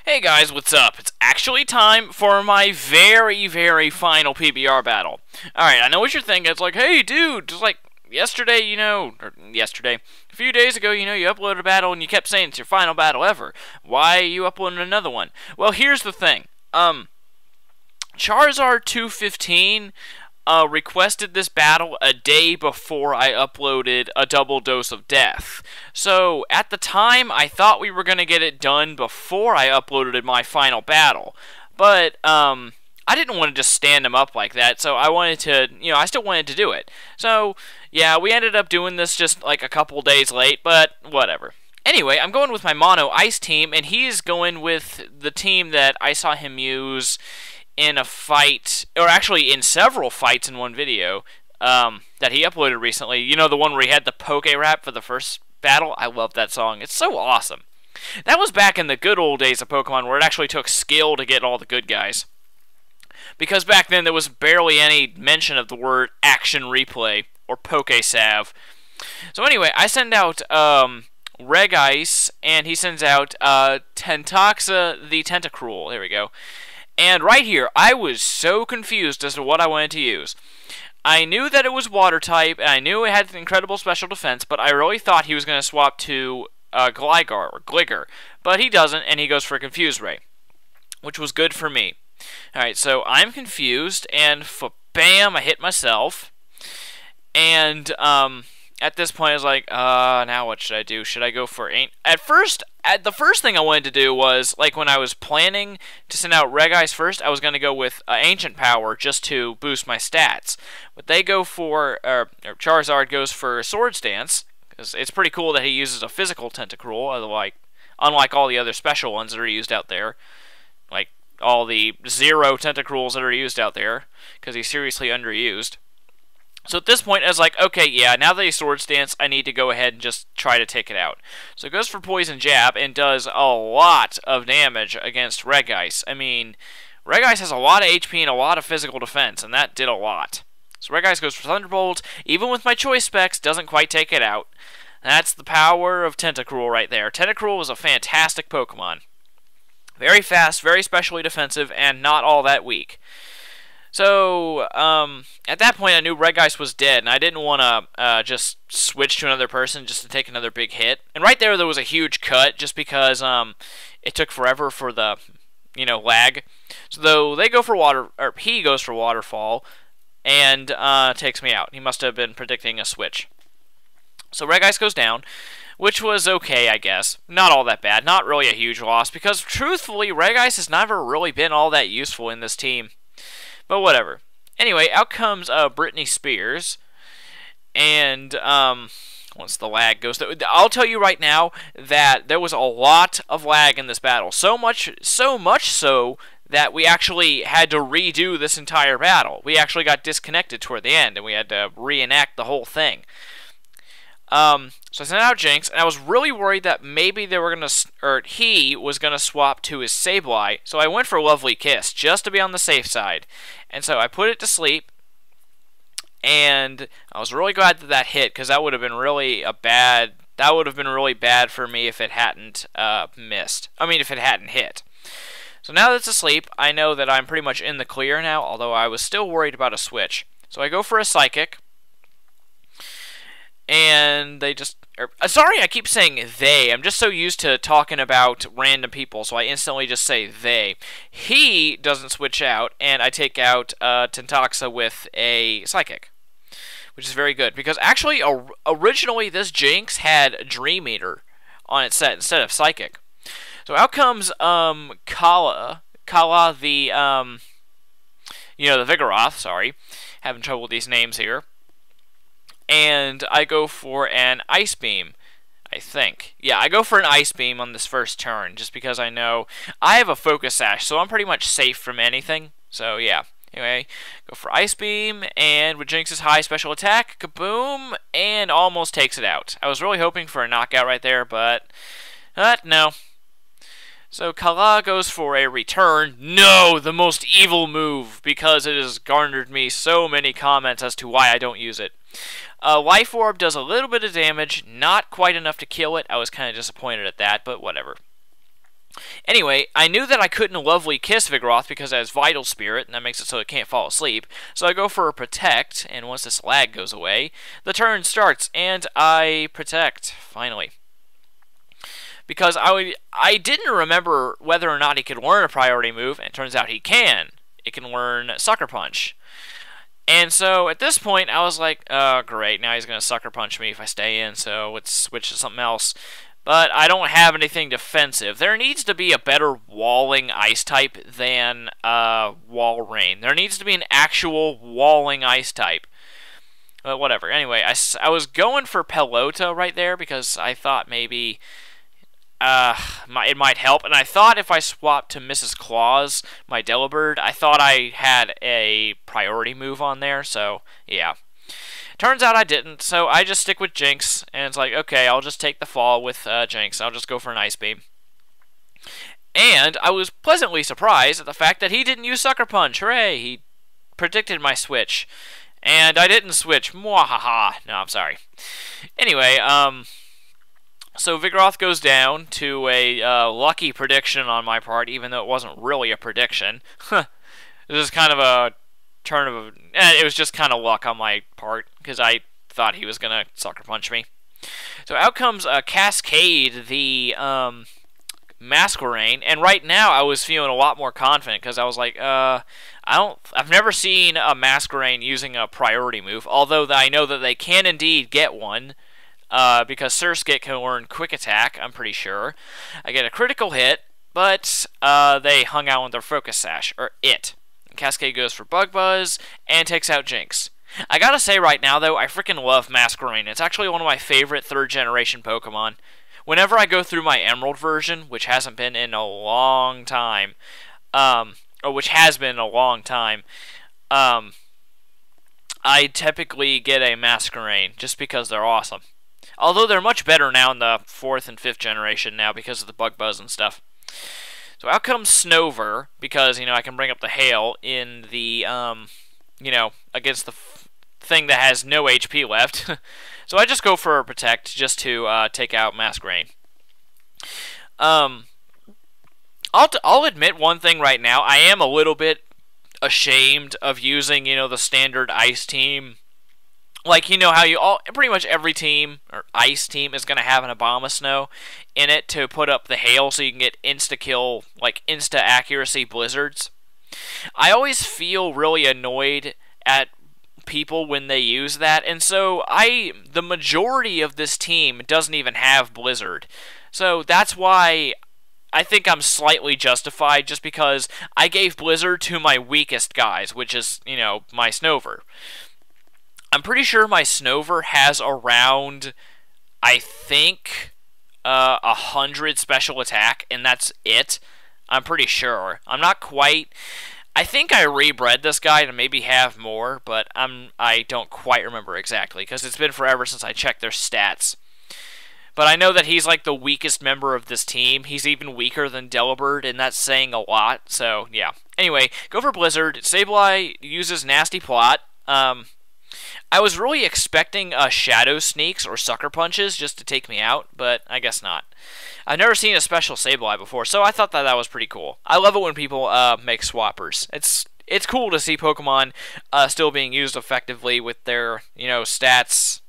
Hey guys, what's up? It's actually time for my very final PBR battle. Alright, I know what you're thinking. It's like, hey dude, just like yesterday, a few days ago, you uploaded a battle and you kept saying it's your final battle ever. Why are you uploading another one? Well, here's the thing. Charizard215 requested this battle a day before I uploaded a double dose of death. So, at the time, I thought we were going to get it done before I uploaded my final battle. But, I didn't want to just stand him up like that, so I wanted to, I still wanted to do it. So, yeah, we ended up doing this just like a couple days late, but whatever. Anyway, I'm going with my Mono Ice team, and he's going with the team that I saw him use in a fight, or actually in several fights in one video that he uploaded recently. You know, the one where he had the Poke Rap for the first battle? I love that song. It's so awesome. That was back in the good old days of Pokemon where it actually took skill to get all the good guys. Because back then there was barely any mention of the word Action Replay or Poke Salve. So anyway, I send out Reg Ice, and he sends out Tentoxa the Tentacruel. There we go. And right here, I was so confused as to what I wanted to use. I knew that it was water type, and I knew it had an incredible special defense, but I really thought he was going to swap to Gligar, or Gligar. But he doesn't, and he goes for a Confuse Ray, which was good for me. Alright, so I'm confused, and bam, I hit myself. And, at this point, I was like, now what should I do? Should I go for... the first thing I wanted to do was, like, when I was planning to send out Reg Ice first, I was going to go with Ancient Power just to boost my stats. But they go for... or Charizard goes for Swords Dance, because it's pretty cool that he uses a physical Tentacruel, unlike all the other special ones that are used out there. Like, all the 0 Tentacruels that are used out there, because he's seriously underused. So at this point, I was like, okay, yeah, now that he's Swords Dance, I need to go ahead and just try to take it out. So it goes for Poison Jab and does a lot of damage against Reg Ice. I mean, Reg Ice has a lot of HP and a lot of physical defense, and that did a lot. So Reg Ice goes for Thunderbolt. Even with my choice specs, doesn't quite take it out. That's the power of Tentacruel right there. Tentacruel was a fantastic Pokemon. Very fast, very specially defensive, and not all that weak. So, at that point, I knew Reg Ice was dead, and I didn't want to just switch to another person just to take another big hit. And right there was a huge cut, just because it took forever for the, lag. So, though they go for he goes for Waterfall, and takes me out. He must have been predicting a switch. So, Reg Ice goes down, which was okay, I guess. Not all that bad. Not really a huge loss, because, truthfully, Reg Ice has never really been all that useful in this team. But whatever. Anyway, out comes Britney Spears, and once the lag goes through, I'll tell you right now that there was a lot of lag in this battle. So much so that we actually had to redo this entire battle. We actually got disconnected toward the end, and we had to reenact the whole thing. So I sent out Jinx, and I was really worried that maybe they were he was gonna swap to his Sableye. So I went for Lovely Kiss just to be on the safe side, and so I put it to sleep. And I was really glad that hit, because that would have been really bad. That would have been really bad for me if it hadn't if it hadn't hit. So now that it's asleep, I know that I'm pretty much in the clear now. Although I was still worried about a switch, so I go for a Psychic. And they just... sorry, I keep saying they. I'm just so used to talking about random people, so I instantly just say they. He doesn't switch out, and I take out Tentoxa with a Psychic, which is very good. Because actually, originally, this Jinx had Dream Eater on its set instead of Psychic. So out comes Kala the, the Vigoroth, sorry. Having trouble with these names here. And I go for an Ice Beam, I think. Yeah, I go for an Ice Beam on this first turn, just because I know I have a Focus Sash, so I'm pretty much safe from anything. So, yeah. Anyway, go for Ice Beam, and with Jinx's high special attack, kaboom, and almost takes it out. I was really hoping for a knockout right there, but no. So Kala goes for a return. No, the most evil move, because it has garnered me so many comments as to why I don't use it. Life Orb does a little bit of damage, not quite enough to kill it. I was kind of disappointed at that, but whatever. Anyway, I knew that I couldn't Lovely Kiss Vigoroth because it has Vital Spirit, and that makes it so it can't fall asleep. So I go for a Protect, and once this lag goes away, the turn starts, and I Protect, finally. Because I didn't remember whether or not he could learn a priority move, and it turns out he can. It can learn Sucker Punch. And so at this point, I was like, oh, great, now he's going to Sucker Punch me if I stay in, so let's switch to something else. But I don't have anything defensive. There needs to be a better walling ice type than Wall Rain. There needs to be an actual walling ice type. But whatever. Anyway, I was going for Pelota right there because I thought maybe it might help. And I thought if I swapped to Mrs. Claus, my Delibird, I thought I had a priority move on there. So, yeah. Turns out I didn't, so I just stick with Jinx, and it's like, okay, I'll just take the fall with Jinx. I'll just go for an Ice Beam. And I was pleasantly surprised at the fact that he didn't use Sucker Punch. Hooray! He predicted my switch. And I didn't switch. Mwahaha. No, I'm sorry. Anyway, so Vigoroth goes down to a lucky prediction on my part, even though it wasn't really a prediction. It was kind of a turn of it was just kind of luck on my part because I thought he was gonna Sucker Punch me. So out comes Cascade, the Masquerain, and right now I was feeling a lot more confident because I was like, I've never seen a Masquerain using a priority move, although I know that they can indeed get one. Because Surskit can learn Quick Attack, I'm pretty sure. I get a critical hit, but they hung out with their Focus Sash, or it. Cascade goes for Bug Buzz, and takes out Jinx. I gotta say right now, though, I freaking love Masquerain. It's actually one of my favorite 3rd generation Pokemon. Whenever I go through my Emerald version, which hasn't been in a long time, or which has been a long time, I typically get a Masquerain, just because they're awesome. Although they're much better now in the 4th and 5th generation now, because of the Bug Buzz and stuff. So out comes Snover, because, I can bring up the Hail in the, against the thing that has no HP left. So I just go for a Protect, just to take out Masquerain. I'll admit one thing right now. I am a little bit ashamed of using, the standard Ice team. Like, how pretty much every team, or Ice team, is going to have an Abomasnow in it to put up the Hail so you can get insta-kill, like insta-accuracy blizzards. I always feel really annoyed at people when they use that, and so the majority of this team doesn't even have Blizzard. So that's why I think I'm slightly justified, just because I gave Blizzard to my weakest guys, which is, my Snover. I'm pretty sure my Snover has around, I think, 100 special attack, and that's it. I'm pretty sure. I'm not quite. I think I rebred this guy to maybe have more, but I don't quite remember exactly, because it's been forever since I checked their stats. But I know that he's like the weakest member of this team. He's even weaker than Delibird, and that's saying a lot, so yeah. Anyway, go for Blizzard. Sableye uses Nasty Plot. I was really expecting Shadow Sneaks or Sucker Punches just to take me out, but I guess not. I've never seen a special Sableye before, so I thought that was pretty cool. I love it when people make swappers. It's cool to see Pokemon still being used effectively with their stats,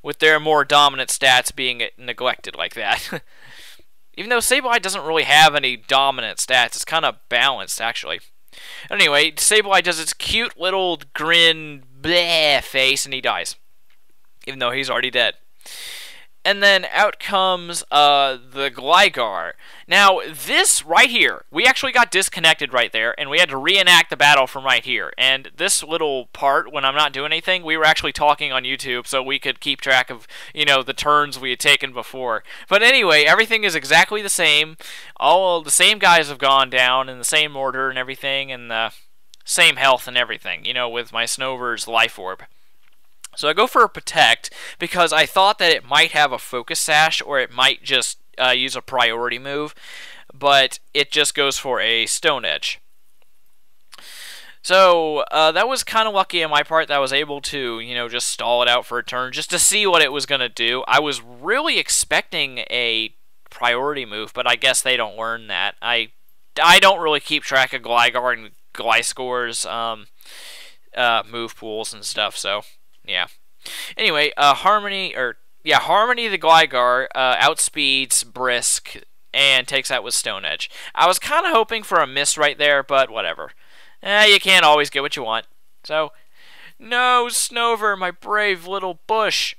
with their more dominant stats being neglected like that. Even though Sableye doesn't really have any dominant stats, it's kind of balanced actually. Anyway, Sableye does its cute little grin bleh face, and he dies. Even though he's already dead. And then out comes the Gligar. Now, this right here, we actually got disconnected right there, and we had to reenact the battle from right here. And this little part, when I'm not doing anything, we were actually talking on YouTube so we could keep track of, the turns we had taken before. But anyway, everything is exactly the same. All the same guys have gone down in the same order and everything, and the same health and everything, with my Snover's Life Orb. So I go for a Protect because I thought that it might have a Focus Sash or it might just use a priority move, but it just goes for a Stone Edge. So that was kind of lucky on my part that I was able to, just stall it out for a turn just to see what it was going to do. I was really expecting a priority move, but I guess they don't learn that. I don't really keep track of Gligar and Gliscor's move pools and stuff, so yeah. Anyway, Harmony the Gligar outspeeds Brisk and takes out with Stone Edge. I was kind of hoping for a miss right there, but whatever. You can't always get what you want. So, no, Snover, my brave little bush.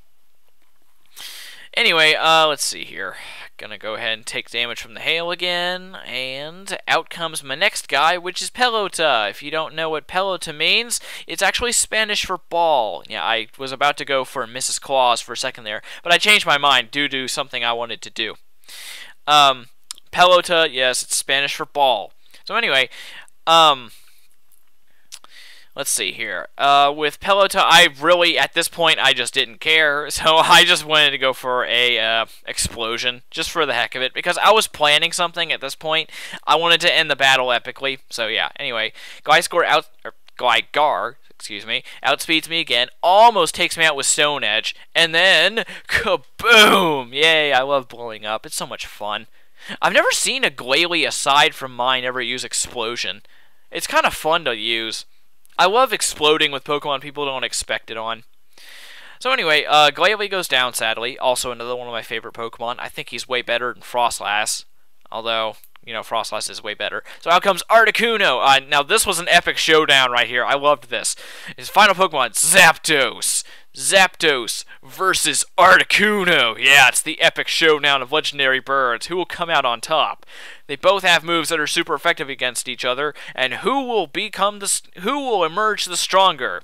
Anyway, let's see here. Gonna go ahead and take damage from the hail again, and out comes my next guy, which is Pelota. If you don't know what Pelota means, it's actually Spanish for ball. Yeah, I was about to go for Mrs. Claus for a second there, but I changed my mind due to something I wanted to do. Pelota, yes, it's Spanish for ball. So anyway, let's see here. With Pelota, I really, at this point, I just didn't care. So I just wanted to go for a explosion, just for the heck of it. Because I was planning something at this point. I wanted to end the battle epically. So yeah, anyway. Gligar, excuse me, outspeeds me again. Almost takes me out with Stone Edge. And then, kaboom! Yay, I love blowing up. It's so much fun. I've never seen a Glalie aside from mine ever use Explosion. It's kind of fun to use. I love exploding with Pokemon people don't expect it on. So anyway, Glalie goes down, sadly. Also another one of my favorite Pokemon. I think he's way better than Frostlass. Although, you know, Frostlass is way better. So out comes Articuno. Now, this was an epic showdown right here. I loved this. His final Pokemon, Zapdos. Zapdos versus Articuno. Yeah, it's the epic showdown of legendary birds. Who will come out on top? They both have moves that are super effective against each other, and who will emerge the stronger?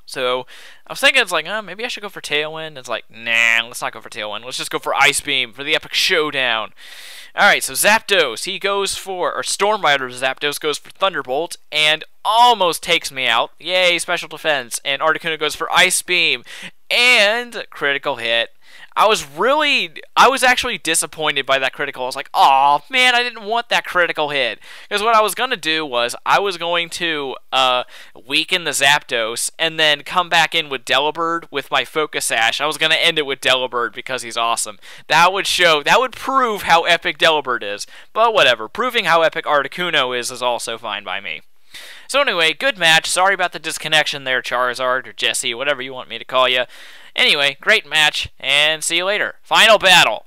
So I was thinking, it's like, maybe I should go for Tailwind. It's like, nah, let's not go for Tailwind. Let's just go for Ice Beam for the epic showdown. Alright, so Zapdos, he goes for, or Stormbrider Zapdos goes for Thunderbolt, and almost takes me out. Yay, special defense. And Articuno goes for Ice Beam, and critical hit. I was actually disappointed by that critical. I was like, aw, man, I didn't want that critical hit. Because what I was going to do was, I was going to weaken the Zapdos, and then come back in with Delibird with my Focus Sash. I was going to end it with Delibird because he's awesome. That would prove how epic Delibird is. But whatever, proving how epic Articuno is also fine by me. So anyway, good match. Sorry about the disconnection there, Charizard, or Jesse, whatever you want me to call you. Anyway, great match, and see you later. Final battle.